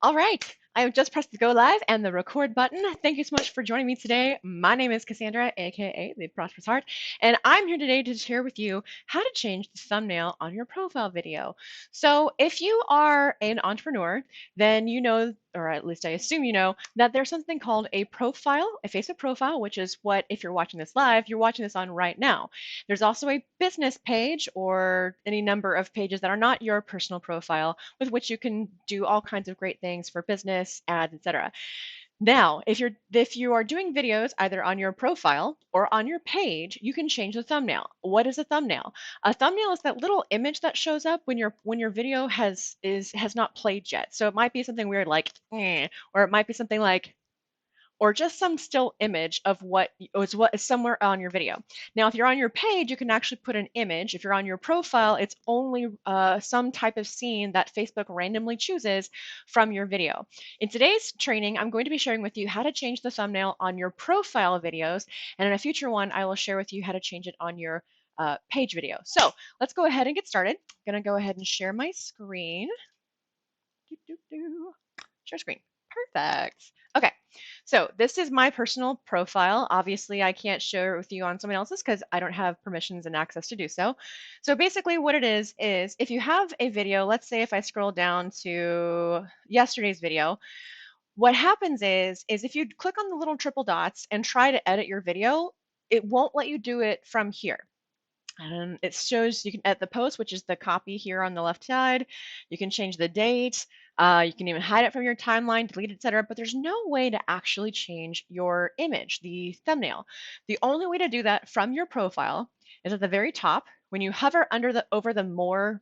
All right, I have just pressed the go live and the record button. Thank you so much for joining me today. My name is Cassandra, aka the Prosperous Heart, and I'm here today to share with you how to change the thumbnail on your profile video. So, if you are an entrepreneur, then you know, or at least I assume you know, that there's something called a profile, a Facebook profile, which is what, if you're watching this live, you're watching this on right now. There's also a business page or any number of pages that are not your personal profile with which you can do all kinds of great things for business, ads, etc. Now, if you are doing videos either on your profile or on your page, you can change the thumbnail. What is a thumbnail? A thumbnail is that little image that shows up when your video has not played yet. So it might be something weird like or it might be something like or just some still image of what is somewhere on your video. Now, if you're on your page, you can actually put an image. If you're on your profile, it's only some type of scene that Facebook randomly chooses from your video. In today's training, I'm going to be sharing with you how to change the thumbnail on your profile videos, and in a future one, I will share with you how to change it on your page video. So let's go ahead and get started. I'm going to go ahead and share my screen. Share screen. Perfect. Okay, so this is my personal profile. Obviously, I can't share it with you on someone else's because I don't have permissions and access to do so. So basically what it is if you have a video, let's say if I scroll down to yesterday's video, what happens is if you click on the little triple dots and try to edit your video, it won't let you do it from here. It shows you can edit the post, which is the copy here on the left side. You can change the date. You can even hide it from your timeline, delete it, etc. But there's no way to actually change your image, the thumbnail. The only way to do that from your profile is at the very top. When you hover over the more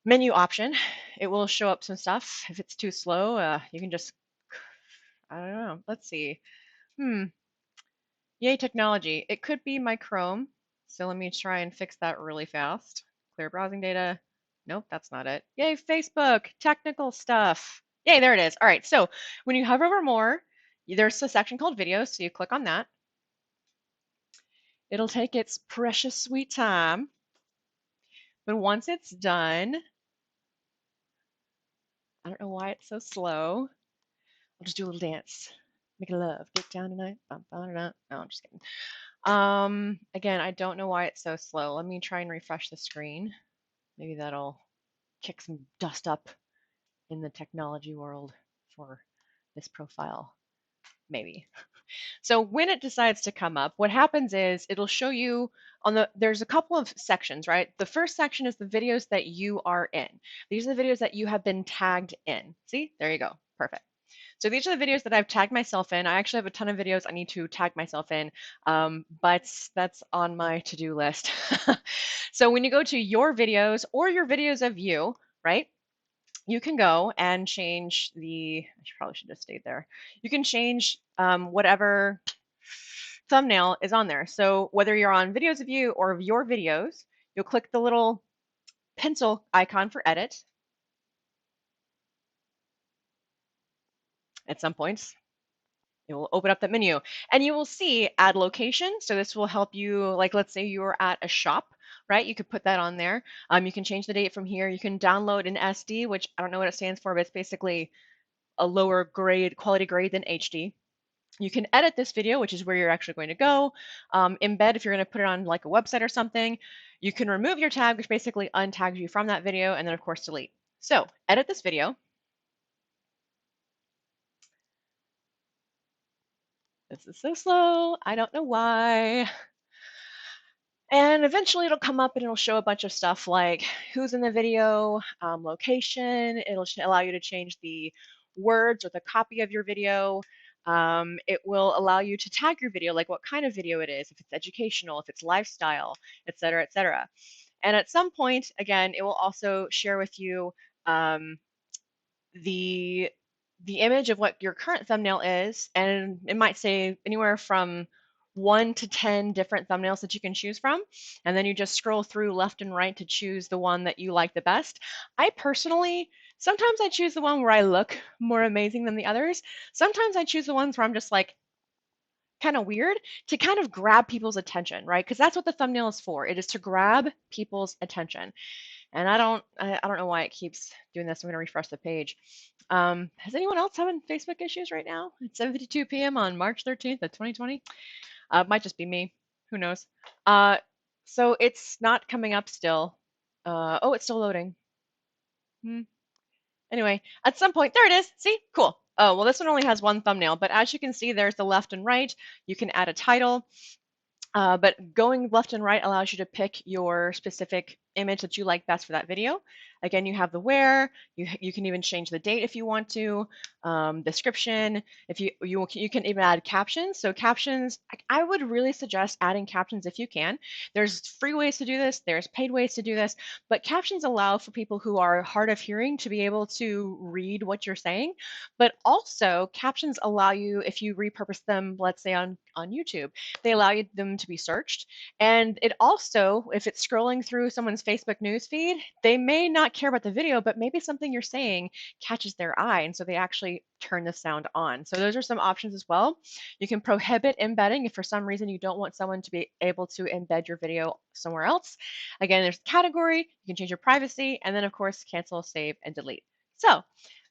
menu option, it will show up some stuff. If it's too slow, you can just, I don't know. Let's see. Hmm. Yay, technology. It could be my Chrome. So let me try and fix that really fast. Clear browsing data. Nope, that's not it. Yay, Facebook. Technical stuff. Yay, there it is. All right, so when you hover over more, there's a section called videos. So you click on that. It'll take its precious sweet time. But once it's done, I don't know why it's so slow. I'll just do a little dance. Make love. Get down tonight. Bum, bum, no, I'm just kidding. Again, I don't know why it's so slow. Let me try and refresh the screen. Maybe that'll kick some dust up in the technology world for this profile. Maybe. So when it decides to come up, what happens is it'll show you there's a couple of sections, right? The first section is the videos that you are in. These are the videos that you have been tagged in. See, there you go. Perfect. So these are the videos that I've tagged myself in. I actually have a ton of videos I need to tag myself in, but that's on my to-do list. So when you go to your videos or your videos of you, right? You can go and change probably should have stayed there. You can change whatever thumbnail is on there. So whether you're on videos of you or of your videos, you'll click the little pencil icon for edit at some points. It will open up that menu and you will see add location. So this will help you, like let's say you were at a shop, right? You could put that on there. You can change the date from here. You can download an SD, which I don't know what it stands for, but it's basically a lower grade, quality grade than HD. You can edit this video, which is where you're actually going to go. Embed if you're going to put it on like a website or something. You can remove your tag, which basically untags you from that video, and then of course delete. So edit this video. This is so slow. I don't know why. And eventually it'll come up and it'll show a bunch of stuff like who's in the video, location. It'll allow you to change the words or the copy of your video. It will allow you to tag your video, like what kind of video it is, if it's educational, if it's lifestyle, et cetera, et cetera. And at some point, again, it will also share with you the the image of what your current thumbnail is, and it might say anywhere from 1 to 10 different thumbnails that you can choose from. And then you just scroll through left and right to choose the one that you like the best. I personally, sometimes I choose the one where I look more amazing than the others. Sometimes I choose the ones where I'm just like kind of weird to kind of grab people's attention, right? Because that's what the thumbnail is for. It is to grab people's attention. And I don't know why it keeps doing this. I'm going to refresh the page. Has anyone else having Facebook issues right now? It's 7:52 p.m. on March 13th of 2020. It might just be me. Who knows? Uh, so it's not coming up still. Oh, it's still loading. Hmm. Anyway, at some point, there it is. See? Cool. Oh, well, this one only has one thumbnail, but as you can see, there's the left and right. You can add a title. But going left and right allows you to pick your specific image that you like best for that video. Again, you have the where, you can even change the date if you want to, description, if you can even add captions. So captions, I would really suggest adding captions if you can. There's free ways to do this, there's paid ways to do this, but captions allow for people who are hard of hearing to be able to read what you're saying. But also captions allow you, if you repurpose them, let's say on YouTube, they allow them to be searched. And it also, if it's scrolling through someone's Facebook news feed, they may not care about the video, but maybe something you're saying catches their eye. And so they actually turn the sound on. So those are some options as well. You can prohibit embedding if for some reason you don't want someone to be able to embed your video somewhere else. Again, there's category, you can change your privacy, and then of course, cancel, save, and delete. So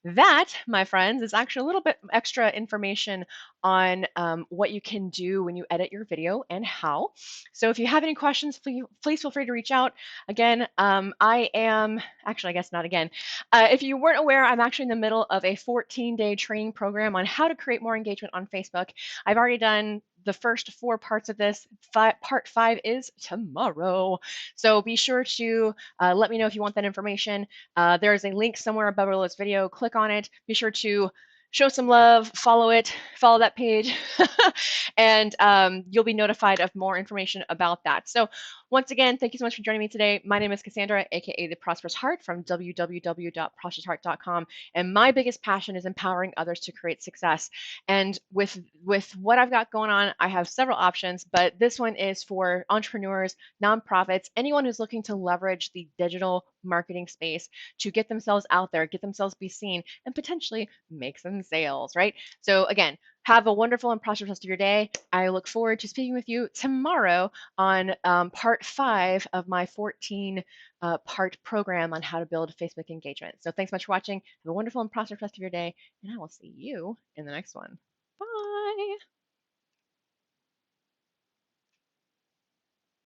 that, my friends, is actually a little bit extra information on what you can do when you edit your video and how. So if you have any questions, please feel free to reach out. Again, I am, actually, I guess not again. If you weren't aware, I'm actually in the middle of a 14-day training program on how to create more engagement on Facebook. I've already done the first 4 parts of this. Part 5 is tomorrow. So be sure to let me know if you want that information. There is a link somewhere above this video. Click on it. Be sure to show some love, follow it, follow that page, and you'll be notified of more information about that. So once again, thank you so much for joining me today. My name is Cassandra, aka The Prosperous Heart from www.prosperousheart.com, and my biggest passion is empowering others to create success. And with what I've got going on, I have several options, but this one is for entrepreneurs, nonprofits, anyone who's looking to leverage the digital marketing space to get themselves out there, get themselves be seen, and potentially make some sales, right? So again, have a wonderful and prosperous rest of your day. I look forward to speaking with you tomorrow on part 5 of my 14 part program on how to build Facebook engagement. So thanks so much for watching. Have a wonderful and prosperous rest of your day, and I will see you in the next one. Bye.